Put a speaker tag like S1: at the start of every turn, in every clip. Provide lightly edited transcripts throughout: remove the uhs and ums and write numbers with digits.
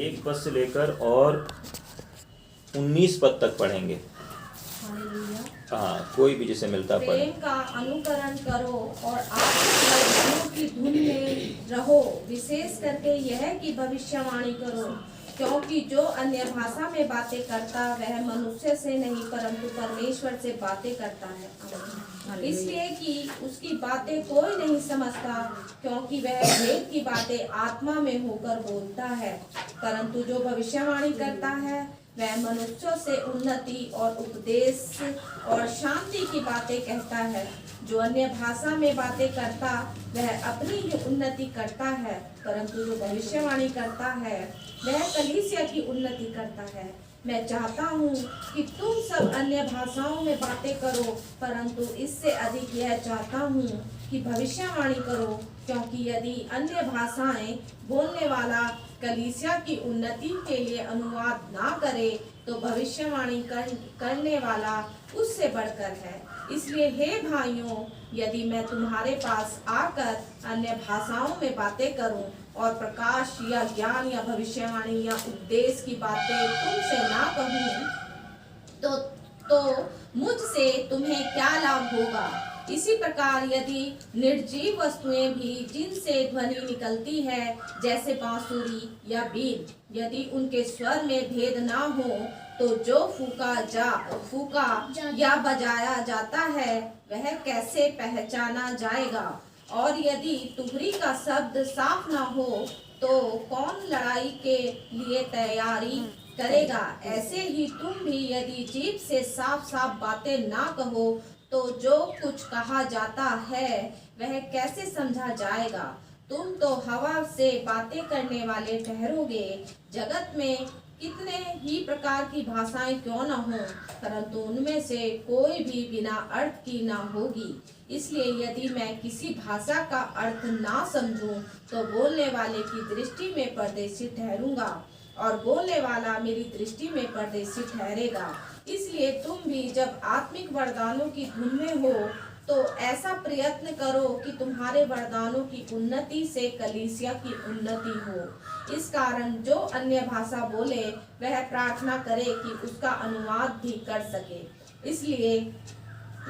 S1: 1 पद से लेकर और 19 पद तक पढ़ेंगे। हाँ, कोई भी जिसे मिलता पढ़े।
S2: प्रेम का अनुकरण करो और आत्मिक की धुन में रहो, विशेष करके यह कि भविष्यवाणी करो, क्योंकि जो अन्य भाषा में बातें करता वह मनुष्य से नहीं परंतु परमेश्वर से बातें करता है, इसलिए कि उसकी बातें कोई नहीं समझता, क्योंकि वह भेद की बातें आत्मा में होकर बोलता है। परंतु जो भविष्यवाणी करता है वह मनुष्यों से उन्नति और उपदेश और शांति की बातें कहता है। जो अन्य भाषा में बातें करता वह अपनी ही उन्नति करता है, परंतु जो भविष्यवाणी करता है वह कलीसिया की उन्नति करता है। मैं चाहता हूँ कि तुम सब अन्य भाषाओं में बातें करो, परंतु इससे अधिक यह चाहता हूँ कि भविष्यवाणी करो, क्योंकि यदि अन्य भाषाएं बोलने वाला कलीसिया की उन्नति के लिए अनुवाद ना करे तो भविष्यवाणी करने वाला उससे बढ़कर है। इसलिए हे भाइयों, यदि मैं तुम्हारे पास आकर अन्य भाषाओं में बातें करूं और प्रकाश या ज्ञान या भविष्यवाणी या उपदेश की बातें तुमसे ना कहूं तो मुझसे तुम्हें क्या लाभ होगा। इसी प्रकार यदि निर्जीव वस्तुएं भी जिनसे ध्वनि निकलती है जैसे बांसुरी या बीन, यदि उनके स्वर में भेद ना हो तो जो फूका या बजाया जाता है वह कैसे पहचाना जाएगा। और यदि तुहरी का शब्द साफ ना हो तो कौन लड़ाई के लिए तैयारी करेगा। ऐसे ही तुम भी यदि जीभ से साफ साफ बातें ना कहो तो जो कुछ कहा जाता है वह कैसे समझा जाएगा। तुम तो हवा से बातें करने वाले ठहरोगे। जगत में कितने ही प्रकार की भाषाएं क्यों न हो, परंतु उनमें से कोई भी बिना अर्थ की ना होगी। इसलिए यदि मैं किसी भाषा का अर्थ ना समझूं तो बोलने वाले की दृष्टि में परदेशी ठहरूंगा और बोलने वाला मेरी दृष्टि में परदेशी ठहरेगा। इसलिए तुम भी जब आत्मिक वरदानों की धुन में हो तो ऐसा प्रयत्न करो कि तुम्हारे वरदानों की उन्नति से कलीसिया की उन्नति हो। इस कारण जो अन्य भाषा बोले वह प्रार्थना करे कि उसका अनुवाद भी कर सके। इसलिए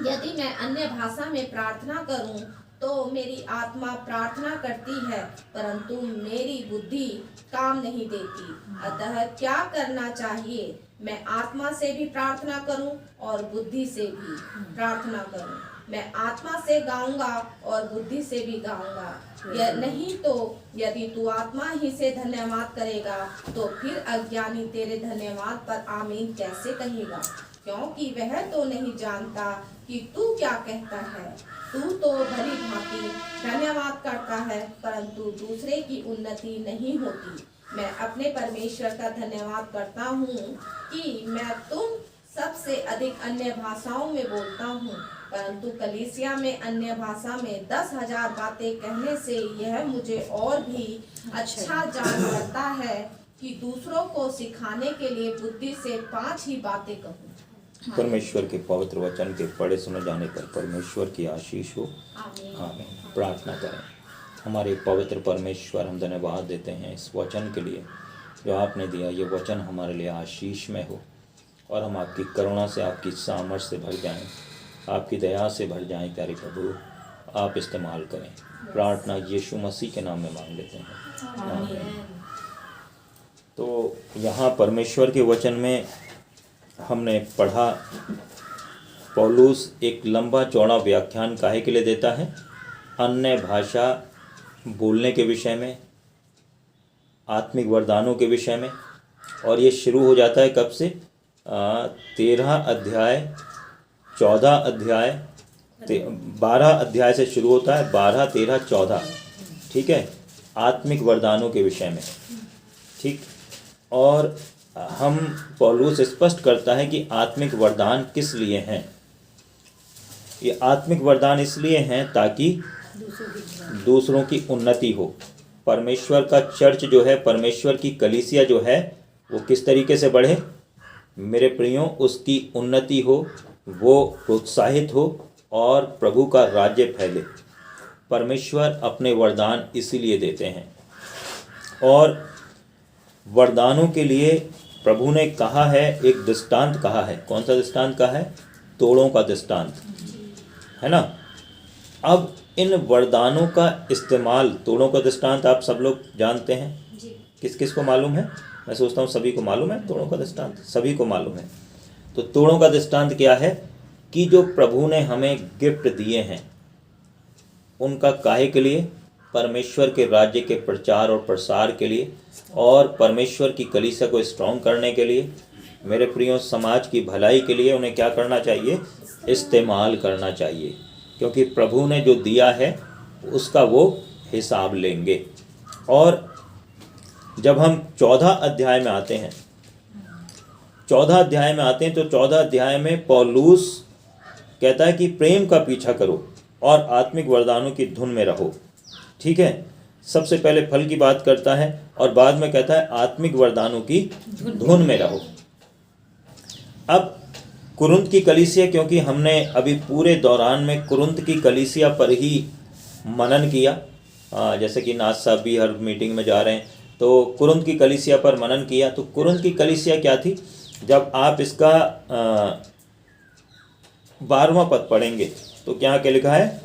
S2: यदि मैं अन्य भाषा में प्रार्थना करूं तो मेरी आत्मा प्रार्थना करती है, परंतु मेरी बुद्धि काम नहीं देती। अतः क्या करना चाहिए? मैं आत्मा से भी प्रार्थना करूं और बुद्धि से भी प्रार्थना करूं। मैं आत्मा से गाऊंगा और बुद्धि से भी गाऊंगा। यह नहीं तो यदि तू आत्मा ही से धन्यवाद करेगा तो फिर अज्ञानी तेरे धन्यवाद पर आमीन कैसे कहेगा, क्योंकि वह तो नहीं जानता कि तू क्या कहता है। तू तो भली भांति धन्यवाद करता है, परंतु दूसरे की उन्नति नहीं होती। मैं अपने परमेश्वर का धन्यवाद करता हूँ कि मैं तुम सबसे अधिक अन्य भाषाओं में बोलता हूँ, परंतु कलीसिया में अन्य भाषा में 10,000 बातें कहने से यह मुझे और भी अच्छा जान पड़ता है कि दूसरों को सिखाने के लिए बुद्धि से 5 ही बातें कहूँ।
S1: परमेश्वर के पवित्र वचन के पढ़े सुने जाने पर परमेश्वर की आशीष हो। आमीन। प्रार्थना करें। हमारे पवित्र परमेश्वर, हम धन्यवाद देते हैं इस वचन के लिए जो आपने दिया। ये वचन हमारे लिए आशीष में हो और हम आपकी करुणा से, आपकी सामर्थ से भर जाएं, आपकी दया से भर जाएं। प्यारे प्रभु, आप इस्तेमाल करें। प्रार्थना यीशु मसीह के नाम में मांग लेते हैं। आमीन। तो यहाँ परमेश्वर के वचन में हमने पढ़ा, पौलुस एक लंबा चौड़ा व्याख्यान काहे के लिए देता है? अन्य भाषा बोलने के विषय में, आत्मिक वरदानों के विषय में। और ये शुरू हो जाता है कब से? 13 अध्याय, 14 अध्याय, 12 अध्याय से शुरू होता है। 12, 13, 14, ठीक है, आत्मिक वरदानों के विषय में। ठीक, और हम पौलुस स्पष्ट करता है कि आत्मिक वरदान किस लिए हैं। ये आत्मिक वरदान इसलिए हैं ताकि दूसरों की उन्नति हो। परमेश्वर का चर्च जो है, परमेश्वर की कलीसिया जो है, वो किस तरीके से बढ़े मेरे प्रियो? उसकी उन्नति हो, वो प्रोत्साहित हो और प्रभु का राज्य फैले। परमेश्वर अपने वरदान इसीलिए देते हैं। और वरदानों के लिए प्रभु ने कहा है, एक दृष्टांत कहा है। कौन सा दृष्टांत कहा है? तोड़ों का दृष्टांत, है ना। अब इन वरदानों का इस्तेमाल, तोड़ों का दृष्टांत आप सब लोग जानते हैं, किस किस को मालूम है? मैं सोचता हूँ सभी को मालूम है तोड़ों का दृष्टांत, सभी को मालूम है। तो तोड़ों का दृष्टांत क्या है कि जो प्रभु ने हमें गिफ्ट दिए हैं उनका काहे के लिए? परमेश्वर के राज्य के प्रचार और प्रसार के लिए, और परमेश्वर की कलीसिया को स्ट्रॉन्ग करने के लिए, मेरे प्रियो समाज की भलाई के लिए उन्हें क्या करना चाहिए? इस्तेमाल करना चाहिए, क्योंकि प्रभु ने जो दिया है उसका वो हिसाब लेंगे। और जब हम 14 अध्याय में आते हैं, 14 अध्याय में आते हैं तो 14 अध्याय में पौलुस कहता है कि प्रेम का पीछा करो और आत्मिक वरदानों की धुन में रहो। ठीक है, सबसे पहले फल की बात करता है और बाद में कहता है आत्मिक वरदानों की धुन में रहो। अब कुरिन्थ की कलीसिया, क्योंकि हमने अभी पूरे दौरान में कुरिन्थ की कलीसिया पर ही मनन किया, जैसे कि नाथ साहब भी हर मीटिंग में जा रहे हैं, तो कुरिन्थ की कलीसिया पर मनन किया। तो कुरिन्थ की कलीसिया क्या थी? जब आप इसका 12वां पद पढ़ेंगे तो क्या क्या लिखा है?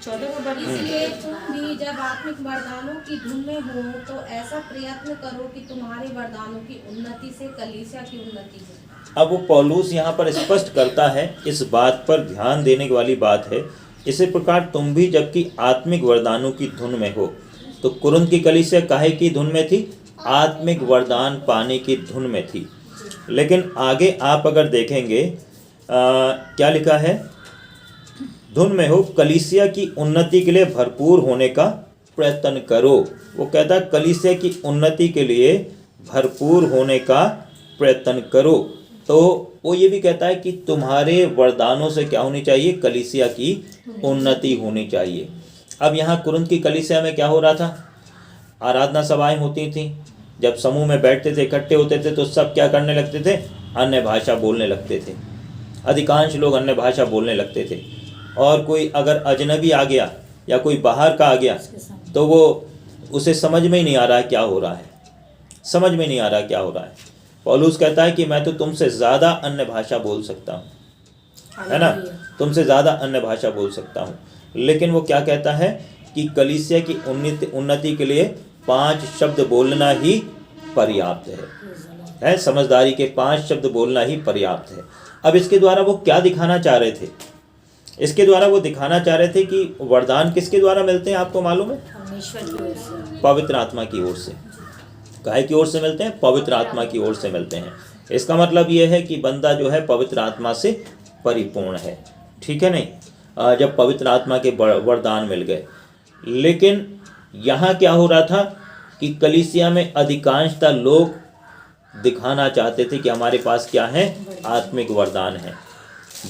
S2: 14 इसलिए तुम भी जब आत्मिक वरदानों की धुन में हो तो ऐसा प्रयत्न करो कि तुम्हारे वरदानों की उन्नति से कलीसिया की उन्नति हो।
S1: अब वो पौलुस यहाँ पर स्पष्ट करता है, इस बात पर ध्यान देने वाली बात है। इसी प्रकार तुम भी जबकि आत्मिक वरदानों की धुन में हो। तो कुरिन्थ की कलीसिया काहे की धुन में थी? आत्मिक वरदान पाने की धुन में थी। लेकिन आगे आप अगर देखेंगे क्या लिखा है? धुन में हो, कलीसिया की उन्नति के लिए भरपूर होने का प्रयत्न करो। वो कहता है कलीसिया की उन्नति के लिए भरपूर होने का प्रयत्न करो। तो वो ये भी कहता है कि तुम्हारे वरदानों से क्या होनी चाहिए? कलीसिया की उन्नति होनी चाहिए। अब यहाँ कुरिन्थ की कलीसिया में क्या हो रहा था? आराधना सभाएं होती थी, जब समूह में बैठते थे, इकट्ठे होते थे, तो सब क्या करने लगते थे? अन्य भाषा बोलने लगते थे। अधिकांश लोग अन्य भाषा बोलने लगते थे। और कोई अगर अजनबी आ गया या कोई बाहर का आ गया तो वो उसे समझ में ही नहीं आ रहा है क्या हो रहा है, समझ में नहीं आ रहा है क्या हो रहा है। पौलुस कहता है कि मैं तो तुमसे ज़्यादा अन्य भाषा बोल सकता हूँ, है ना, तुमसे ज़्यादा अन्य भाषा बोल सकता हूँ। लेकिन वो क्या कहता है कि कलीसिया की उन्नति के लिए 5 शब्द बोलना ही पर्याप्त है। समझदारी के 5 शब्द बोलना ही पर्याप्त है। अब इसके द्वारा वो क्या दिखाना चाह रहे थे? इसके द्वारा वो दिखाना चाह रहे थे कि वरदान किसके द्वारा मिलते हैं? आपको मालूम है?
S3: परमेश्वर की ओर से,
S1: पवित्र आत्मा की ओर से। काहे की ओर से मिलते हैं? पवित्र आत्मा की ओर से मिलते हैं। इसका मतलब ये है कि बंदा जो है पवित्र आत्मा से परिपूर्ण है। ठीक है नहीं? जब पवित्र आत्मा के वरदान मिल गए। लेकिन यहाँ क्या हो रहा था कि कलीसिया में अधिकांशतः लोग दिखाना चाहते थे कि हमारे पास क्या है? आत्मिक वरदान है।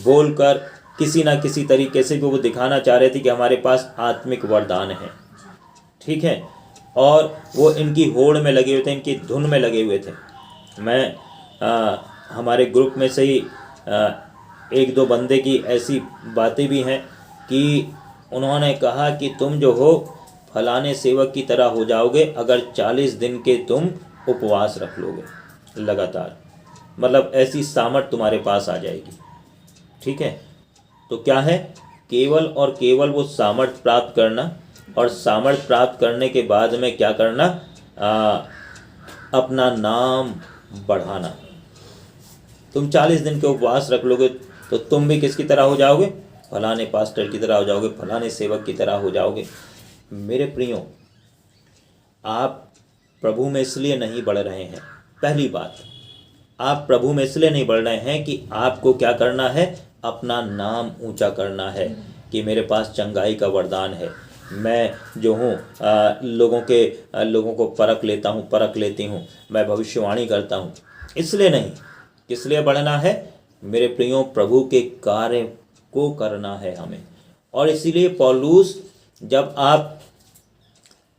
S1: बोलकर किसी ना किसी तरीके से वो दिखाना चाह रहे थे कि हमारे पास आत्मिक वरदान है। ठीक है, और वो इनकी होड़ में लगे हुए थे, इनकी धुन में लगे हुए थे। मैं हमारे ग्रुप में से ही 1-2 बंदे की ऐसी बातें भी हैं कि उन्होंने कहा कि तुम जो हो फलाने सेवक की तरह हो जाओगे अगर 40 दिन के तुम उपवास रख लोगे लगातार। मतलब ऐसी सामर्थ तुम्हारे पास आ जाएगी। ठीक है, तो क्या है? केवल और केवल वो सामर्थ प्राप्त करना, और सामर्थ प्राप्त करने के बाद में क्या करना? अपना नाम बढ़ाना। तुम 40 दिन के उपवास रख लोगे तो तुम भी किसकी तरह हो जाओगे? फलाने पास्टर की तरह हो जाओगे, फलाने सेवक की तरह हो जाओगे। मेरे प्रियो, आप प्रभु में इसलिए नहीं बढ़ रहे हैं। पहली बात, आप प्रभु में इसलिए नहीं बढ़ रहे हैं कि आपको क्या करना है? अपना नाम ऊंचा करना है कि मेरे पास चंगाई का वरदान है, मैं जो हूँ लोगों को परख लेती हूँ, मैं भविष्यवाणी करता हूँ। इसलिए नहीं। किस लिए बढ़ना है? मेरे प्रियो, प्रभु के कार्य को करना है हमें। और इसीलिए पौलुस, जब आप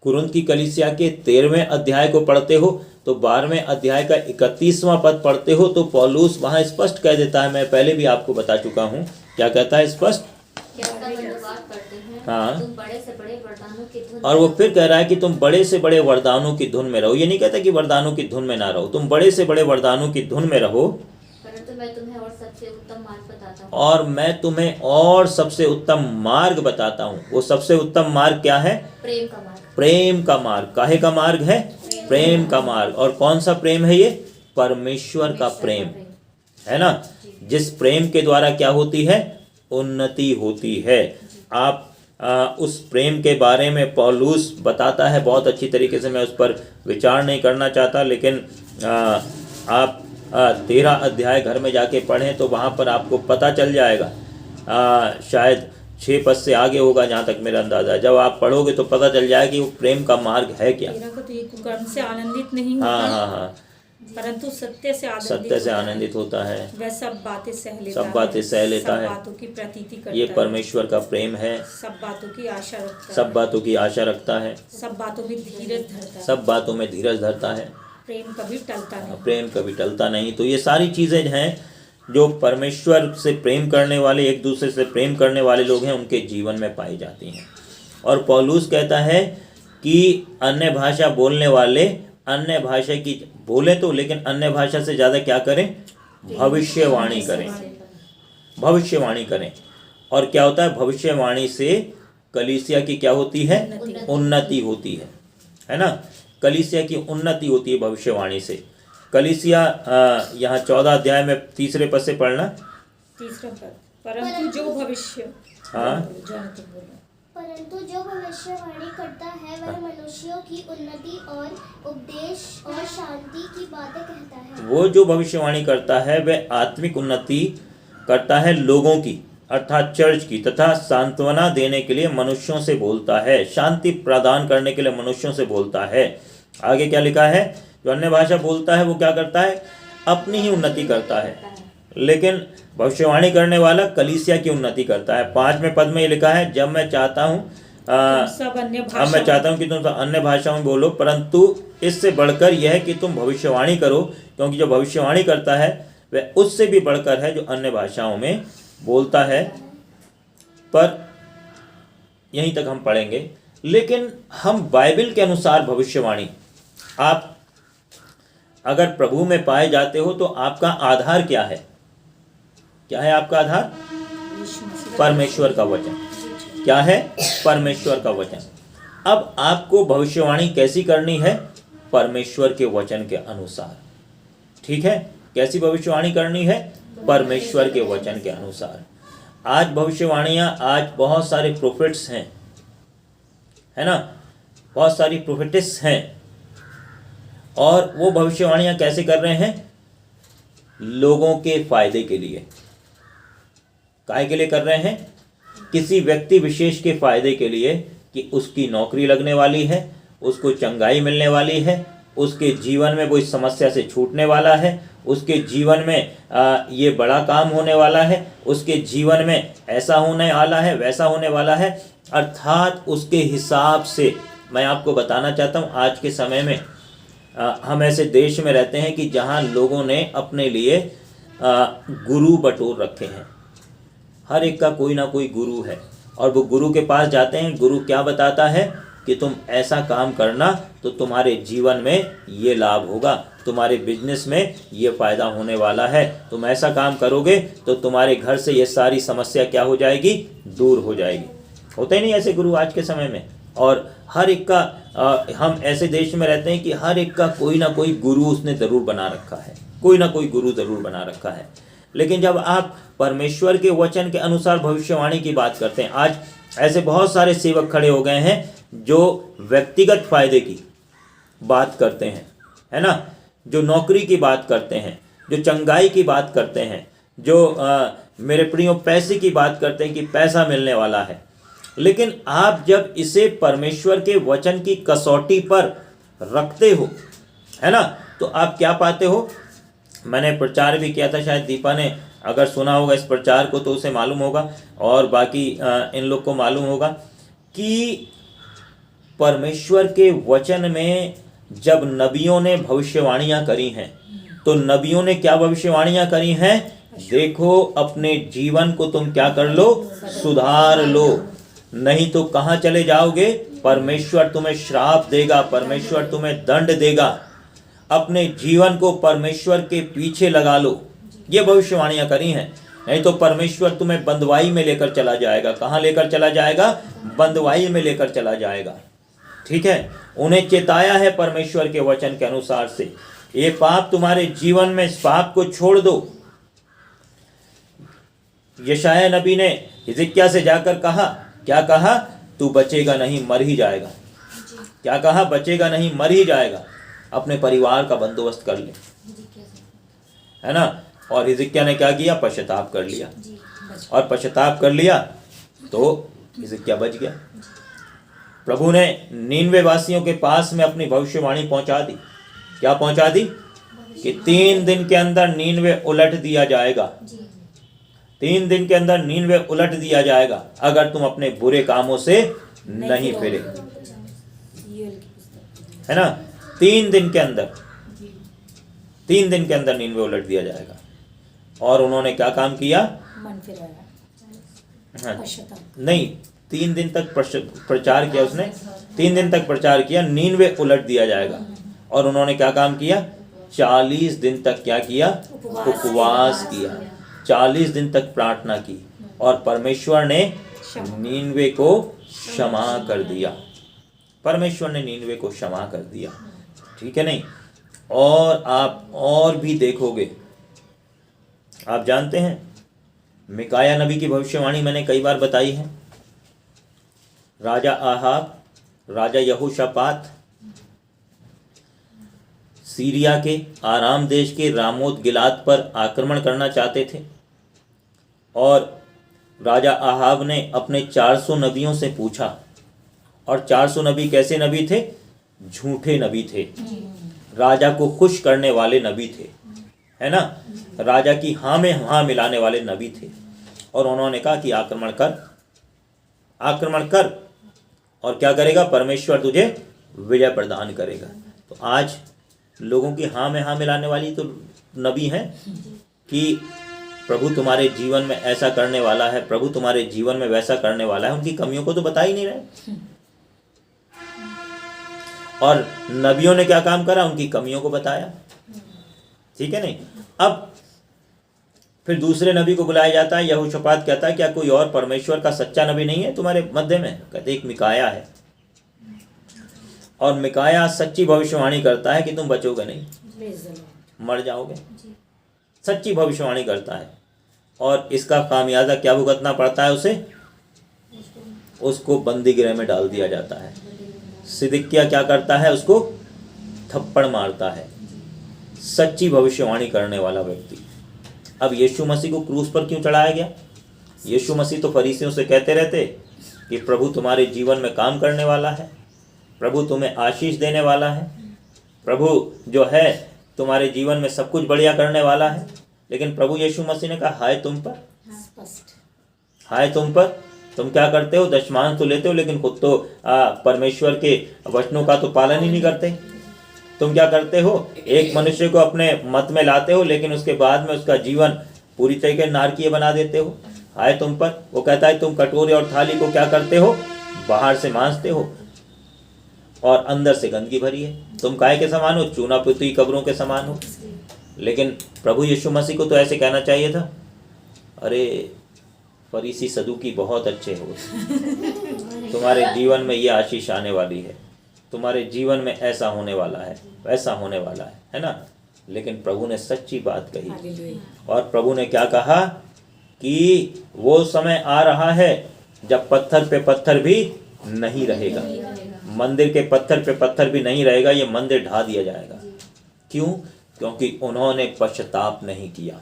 S1: कुरिन्थ की कलीसिया के 13वें अध्याय को पढ़ते हो तो 12वें अध्याय का 31वां पद पढ़ते हो तो पौलुस वहाँ स्पष्ट कह देता है। मैं पहले भी आपको बता चुका हूँ। क्या कहता है स्पष्ट? हाँ।
S3: तुम बड़े से बड़े वरदानों की धुन
S1: और वो फिर कह रहा है कि तुम बड़े से बड़े वरदानों की धुन में रहो। ये नहीं कहता कि वरदानों की धुन में ना रहो, तुम बड़े से बड़े वरदानों की धुन में रहो।
S3: परंतु मैं तुम्हें और सबसे उत्तम मार्ग बताता हूँ।
S1: और मैं तुम्हें और सबसे उत्तम मार्ग बताता हूँ। वो सबसे उत्तम मार्ग क्या है?
S3: प्रेम का मार्ग।
S1: प्रेम का मार्ग। काहे का मार्ग है? प्रेम का मार्ग। और कौन सा प्रेम है ये? परमेश्वर का प्रेम है ना, जिस प्रेम के द्वारा क्या होती है? उन्नति होती है। आप उस प्रेम के बारे में पौलुस बताता है बहुत अच्छी तरीके से। मैं उस पर विचार नहीं करना चाहता, लेकिन आप 13 अध्याय घर में जाके पढ़ें तो वहाँ पर आपको पता चल जाएगा। शायद 6 पद से आगे होगा जहाँ तक मेरा अंदाजा है। जब आप पढ़ोगे तो पता चल जाएगा कि वो प्रेम का मार्ग है क्या।
S4: तेरा को तो ये कुकर्म से आनंदित नहीं होता,
S1: हाँ,
S4: परंतु सत्य से
S1: आनंदित होता है।
S4: वह सब बातें सह लेता
S1: सब बातें सह लेता
S4: सब
S1: है।
S4: बातों की प्रतीति करता
S1: ये
S4: है।
S1: परमेश्वर का प्रेम है।
S4: सब बातों की आशा रखता
S1: सब
S4: है।
S1: बातों की आशा रखता है।
S4: सब बातों में धीरज धरता है।
S1: सब बातों में धीरज धरता है।
S4: प्रेम कभी टलता नहीं।
S1: प्रेम कभी टलता नहीं। तो ये सारी चीज़ें हैं जो परमेश्वर से प्रेम करने वाले, एक दूसरे से प्रेम करने वाले लोग हैं, उनके जीवन में पाई जाती हैं। और पौलुस कहता है कि अन्य भाषा बोलने वाले अन्य भाषा की बोले तो, लेकिन अन्य भाषा से ज़्यादा क्या करें? भविष्यवाणी करें। भविष्यवाणी करें। और क्या होता है? भविष्यवाणी से कलीसिया की क्या होती है? उन्नति होती है ना। कलीसिया की उन्नति होती है भविष्यवाणी से। कलीसिया यहाँ 14 अध्याय में 3 पद से पढ़ना।
S4: 3 पद, परंतु जो भविष्य
S5: परंतु जो भविष्यवाणी करता है वह मनुष्यों की उन्नति और उपदेश और शांति की बातें कहता है।
S1: वो जो भविष्यवाणी करता है वह आत्मिक उन्नति करता है लोगों की, अर्थात चर्च की, तथा सांत्वना देने के लिए मनुष्यों से बोलता है, शांति प्रदान करने के लिए मनुष्यों से बोलता है। आगे क्या लिखा है? जो अन्य भाषा बोलता है वो क्या करता है? अपनी ही उन्नति करता है। लेकिन भविष्यवाणी करने वाला कलीसिया की उन्नति करता है। 5वें पद में ये लिखा है, जब मैं चाहता हूँ अब मैं चाहता हूँ कि तुम अन्य भाषाओं में बोलो, परंतु इससे बढ़कर यह है कि तुम भविष्यवाणी करो, क्योंकि जो भविष्यवाणी करता है वह उससे भी बढ़कर है जो अन्य भाषाओं में बोलता है। पर यहीं तक हम पढ़ेंगे। लेकिन हम बाइबल के अनुसार भविष्यवाणी, आप अगर प्रभु में पाए जाते हो तो आपका आधार क्या है? क्या है आपका आधार? परमेश्वर का वचन। क्या है? परमेश्वर का वचन। अब आपको भविष्यवाणी कैसी करनी है? परमेश्वर के वचन के अनुसार। ठीक है? कैसी भविष्यवाणी करनी है? परमेश्वर के वचन के अनुसार। आज भविष्यवाणियां, आज बहुत सारे प्रोफेट्स हैं, है ना, बहुत सारी प्रोफेटिस हैं, और वो भविष्यवाणियां कैसे कर रहे हैं? लोगों के फायदे के लिए। काहे के लिए कर रहे हैं? किसी व्यक्ति विशेष के फायदे के लिए, कि उसकी नौकरी लगने वाली है, उसको चंगाई मिलने वाली है, उसके जीवन में वो इस समस्या से छूटने वाला है, उसके जीवन में ये बड़ा काम होने वाला है, उसके जीवन में ऐसा होने वाला है, वैसा होने वाला है। अर्थात उसके हिसाब से मैं आपको बताना चाहता हूँ, आज के समय में हम ऐसे देश में रहते हैं कि जहाँ लोगों ने अपने लिए गुरु बटोर रखे हैं। हर एक का कोई ना कोई गुरु है, और वो गुरु के पास जाते हैं। गुरु क्या बताता है? कि तुम ऐसा काम करना तो तुम्हारे जीवन में ये लाभ होगा, तुम्हारे बिजनेस में ये फ़ायदा होने वाला है, तुम ऐसा काम करोगे तो तुम्हारे घर से ये सारी समस्या क्या हो जाएगी? दूर हो जाएगी। होते ही नहीं ऐसे गुरु आज के समय में। और हर एक का हम ऐसे देश में रहते हैं कि हर एक का कोई ना कोई गुरु उसने ज़रूर बना रखा है, कोई ना कोई गुरु ज़रूर बना रखा है। लेकिन जब आप परमेश्वर के वचन के अनुसार भविष्यवाणी की बात करते हैं, आज ऐसे बहुत सारे सेवक खड़े हो गए हैं जो व्यक्तिगत फायदे की बात करते हैं, है ना, जो नौकरी की बात करते हैं, जो चंगाई की बात करते हैं, जो मेरे प्रियो पैसे की बात करते हैं कि पैसा मिलने वाला है। लेकिन आप जब इसे परमेश्वर के वचन की कसौटी पर रखते हो, है ना, तो आप क्या पाते हो? मैंने प्रचार भी किया था, शायद दीपा ने अगर सुना होगा इस प्रचार को तो उसे मालूम होगा, और बाकी इन लोग को मालूम होगा कि परमेश्वर के वचन में जब नबियों ने भविष्यवाणियाँ करी हैं, तो नबियों ने क्या भविष्यवाणियाँ करी हैं? देखो अपने जीवन को तुम क्या कर लो? सुधार लो। नहीं तो कहाँ चले जाओगे? परमेश्वर तुम्हें श्राप देगा, परमेश्वर तुम्हें दंड देगा। अपने जीवन को परमेश्वर के पीछे लगा लो, ये भविष्यवाणियां करी हैं। नहीं तो परमेश्वर तुम्हें बंदवाई में लेकर चला जाएगा। कहाँ लेकर चला जाएगा? बंदवाई में लेकर चला जाएगा। ठीक है, उन्हें चेताया है परमेश्वर के वचन के अनुसार से, ये पाप तुम्हारे जीवन में, इस पाप को छोड़ दो। यशायाह नबी ने हिजकिय्याह से जाकर कहा, क्या कहा? तू बचेगा नहीं, मर ही जाएगा। क्या कहा? बचेगा नहीं, मर ही जाएगा। अपने परिवार का बंदोबस्त कर ले, है ना। और हिजकिय्याह ने क्या किया? पश्चाताप कर लिया, और पश्चाताप कर लिया तो हिजकिय्याह बच गया। प्रभु ने नीनवे वासियों के पास में अपनी भविष्यवाणी पहुंचा दी। क्या पहुंचा दी? कि 3 दिन के अंदर नीनवे उलट दिया जाएगा। 3 दिन के अंदर नीनवे उलट दिया जाएगा अगर तुम अपने बुरे कामों से नहीं फिरे, है ना। 3 दिन के अंदर, 3 दिन के अंदर नीनवे उलट दिया जाएगा। और उन्होंने क्या काम किया?
S4: मन फिराया,
S1: हाँ,
S4: पश्चाताप।
S1: नहीं, 3 दिन तक प्रचार किया उसने। 3 दिन तक प्रचार किया, नीनवे उलट दिया जाएगा। और उन्होंने क्या काम किया? 40 दिन तक क्या किया? उपवास किया। 40 दिन तक प्रार्थना की, और परमेश्वर ने नीनवे को क्षमा कर दिया। परमेश्वर ने नीनवे को क्षमा कर दिया। ठीक है नहीं? और आप और भी देखोगे, आप जानते हैं मिकाया नबी की भविष्यवाणी मैंने कई बार बताई है। राजा आहाब, राजा यहोशापात सीरिया के आराम देश के रामोत गिलाद पर आक्रमण करना चाहते थे, और राजा आहाब ने अपने 400 नबियों से पूछा। और 400 नबी कैसे नबी थे? झूठे नबी थे, राजा को खुश करने वाले नबी थे, है ना। राजा की हाँ में हाँ मिलाने वाले नबी थे। और उन्होंने कहा कि आक्रमण कर, आक्रमण कर, और क्या करेगा? परमेश्वर तुझे विजय प्रदान करेगा। तो आज लोगों की हाँ में हाँ मिलाने वाली तो नबी हैं कि प्रभु तुम्हारे जीवन में ऐसा करने वाला है, प्रभु तुम्हारे जीवन में वैसा करने वाला है। उनकी कमियों को तो बता ही नहीं रहे। और नबियों ने क्या काम करा? उनकी कमियों को बताया। ठीक है नहीं? अब फिर दूसरे नबी को बुलाया जाता है। यहोशापात कहता है, क्या कोई और परमेश्वर का सच्चा नबी नहीं है तुम्हारे मध्य में? कहते एक मिकाया है, और मिकाया सच्ची भविष्यवाणी करता है कि तुम बचोगे नहीं, मर जाओगे। सच्ची भविष्यवाणी करता है, और इसका खामियाजा क्या भुगतना पड़ता है उसे? उसको बंदी गृह में डाल दिया जाता है। सिदकिय्याह क्या करता है? उसको थप्पड़ मारता है। सच्ची भविष्यवाणी करने वाला व्यक्ति। अब यीशु मसीह को क्रूस पर क्यों चढ़ाया गया? यीशु मसीह तो फरीसियों से कहते रहते कि प्रभु तुम्हारे जीवन में काम करने वाला है, प्रभु तुम्हें आशीष देने वाला है, प्रभु जो है तुम्हारे जीवन में सब कुछ बढ़िया करने वाला है। लेकिन प्रभु यीशु मसीह ने कहा, हाय तुम पर, हाय तुम पर, तुम क्या करते हो? दशमांश तो लेते हो, लेकिन खुद तो परमेश्वर के वचनों का तो पालन ही नहीं करते। तुम क्या करते हो? एक मनुष्य को अपने मत में लाते हो, लेकिन उसके बाद में उसका जीवन पूरी तरीके से नारकीय बना देते हो। हाय तुम पर। वो कहता है तुम कटोरे और थाली को क्या करते हो? बाहर से मांजते हो और अंदर से गंदगी भरी है। तुम काहे के समान हो? चूना पुती कब्रों के समान हो। लेकिन प्रभु यीशु मसीह को तो ऐसे कहना चाहिए था, अरे फरीसी सदूकी बहुत अच्छे हो, तुम्हारे जीवन में ये आशीष आने वाली है, तुम्हारे जीवन में ऐसा होने वाला है, वैसा होने वाला है ना। लेकिन प्रभु ने सच्ची बात कही, और प्रभु ने क्या कहा कि वो समय आ रहा है जब पत्थर पे पत्थर भी नहीं रहेगा, मंदिर के पत्थर पे पत्थर भी नहीं रहेगा, ये मंदिर ढा दिया जाएगा। क्यों? क्योंकि उन्होंने पश्चाताप नहीं किया।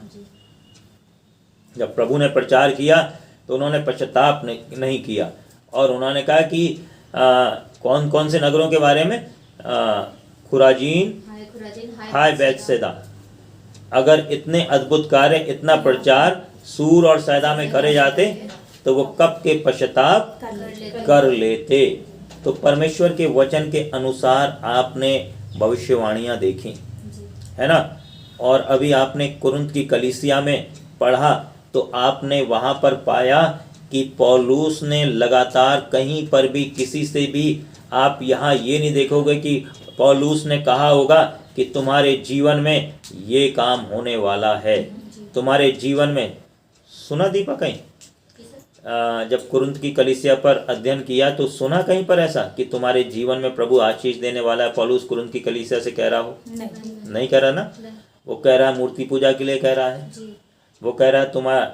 S1: जब प्रभु ने प्रचार किया तो उन्होंने पश्चाताप नहीं किया, और उन्होंने कहा कि कौन कौन से नगरों के बारे में? खुराजीन, हाय बैतसैदा। अगर इतने अद्भुत कार्य, इतना प्रचार सूर और सैदा में करे जाते तो वो कब के पश्चाताप कर लेते। तो परमेश्वर के वचन के अनुसार आपने भविष्यवाणियां देखी, है ना। और अभी आपने कुरिन्थ की कलीसिया में पढ़ा तो आपने वहां पर पाया कि पौलुस ने लगातार कहीं पर भी किसी से भी आप यहाँ ये नहीं देखोगे कि पौलुस ने कहा होगा कि तुम्हारे जीवन में ये काम होने वाला है, तुम्हारे जीवन में। सुना दीपा कहीं जब कुरिन्थ की कलीसिया पर अध्ययन किया तो सुना कहीं पर ऐसा कि तुम्हारे जीवन में प्रभु आशीष देने वाला है? पौलुस कुरिन्थ की कलीसिया से कह रहा हो? नहीं कह रहा ना। वो कह रहा है मूर्ति पूजा के लिए कह रहा है। वो कह रहा है तुम्हारा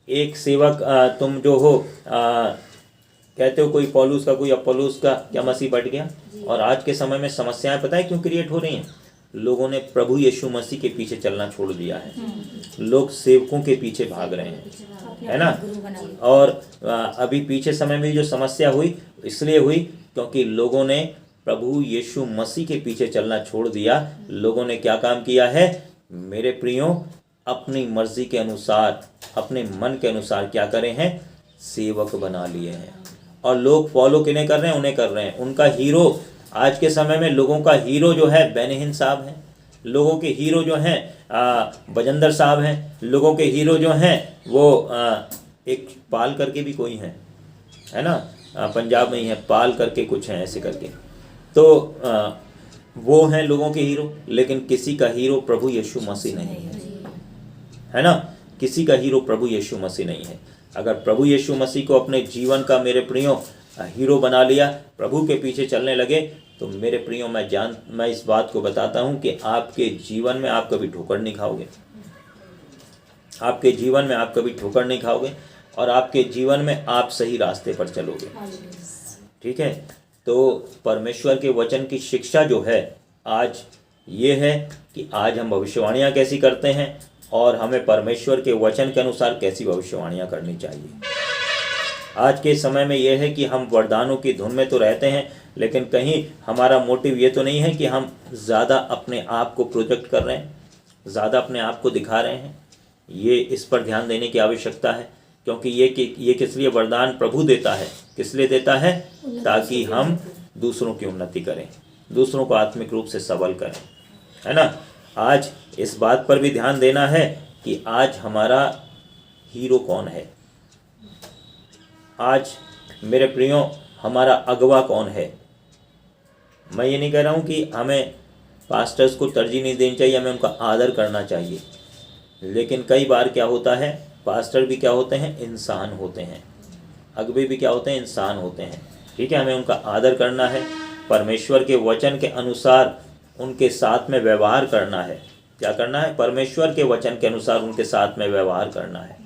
S1: एक सेवक तुम जो हो कहते हो कोई पौलुस का कोई अपोलोस का, क्या मसीह बढ़ गया? और आज के समय में समस्याएं पता है क्यों क्रिएट हो रही हैं? लोगों ने प्रभु यीशु मसीह के पीछे चलना छोड़ दिया है। लोग सेवकों के पीछे भाग रहे हैं, है ना। और अभी पीछे समय में जो समस्या हुई इसलिए हुई क्योंकि लोगों ने प्रभु यीशु मसीह के पीछे चलना छोड़ दिया। लोगों ने क्या काम किया है मेरे प्रियो? अपनी मर्जी के अनुसार, अपने मन के अनुसार क्या करे हैं? सेवक बना लिए हैं। और लोग फॉलो किन्हें कर रहे हैं? उन्हें कर रहे हैं। उनका हीरो आज के समय में, लोगों का हीरो जो है बेनिहिन साहब हैं, लोगों के हीरो जो हैं बजेंद्र साहब हैं, लोगों के हीरो जो हैं वो एक पाल करके भी कोई हैं, है ना, पंजाब में ही है, पाल करके कुछ हैं ऐसे करके। तो वो हैं लोगों के हीरो, लेकिन किसी का हीरो प्रभु यीशु मसीह नहीं है ना। किसी का हीरो प्रभु यीशु मसीह नहीं है। अगर प्रभु यीशु मसीह को अपने जीवन का मेरे प्रियो हीरो बना लिया, प्रभु के पीछे चलने लगे, तो मेरे प्रियो मैं इस बात को बताता हूं कि आपके जीवन में आप कभी ठोकर नहीं खाओगे। आपके जीवन में आप कभी ठोकर नहीं खाओगे और आपके जीवन में आप सही रास्ते पर चलोगे। ठीक है। तो परमेश्वर के वचन की शिक्षा जो है आज ये है कि आज हम भविष्यवाणियाँ कैसी करते हैं और हमें परमेश्वर के वचन के अनुसार कैसी भविष्यवाणियाँ करनी चाहिए। आज के समय में यह है कि हम वरदानों की धुन में तो रहते हैं, लेकिन कहीं हमारा मोटिव ये तो नहीं है कि हम ज़्यादा अपने आप को प्रोजेक्ट कर रहे हैं, ज़्यादा अपने आप को दिखा रहे हैं। ये इस पर ध्यान देने की आवश्यकता है, क्योंकि ये किस लिए वरदान प्रभु देता है? किस लिए देता है? ताकि हम दूसरों की उन्नति करें, दूसरों को आत्मिक रूप से सबल करें, है ना। आज इस बात पर भी ध्यान देना है कि आज हमारा हीरो कौन है। आज मेरे प्रियो हमारा अगवा कौन है। मैं ये नहीं कह रहा हूँ कि हमें पास्टर्स को तरजीह नहीं देनी चाहिए, हमें उनका आदर करना चाहिए, लेकिन कई बार क्या होता है, पास्टर भी क्या होते हैं? इंसान होते हैं। अगवे भी क्या होते हैं? इंसान होते हैं। ठीक है, हमें उनका आदर करना है, परमेश्वर के वचन के अनुसार उनके साथ में व्यवहार करना है। क्या करना है? परमेश्वर के वचन के अनुसार उनके साथ में व्यवहार करना है।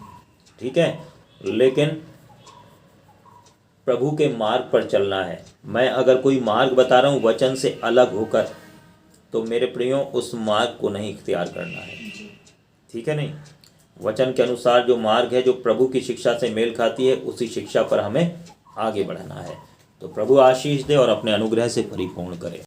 S1: ठीक है, लेकिन प्रभु के मार्ग पर चलना है। मैं अगर कोई मार्ग बता रहा हूँ वचन से अलग होकर, तो मेरे प्रियो उस मार्ग को नहीं इख्तियार करना है। ठीक है, नहीं, वचन के अनुसार जो मार्ग है, जो प्रभु की शिक्षा से मेल खाती है, उसी शिक्षा पर हमें आगे बढ़ना है। तो प्रभु आशीष दे और अपने अनुग्रह से परिपूर्ण करे।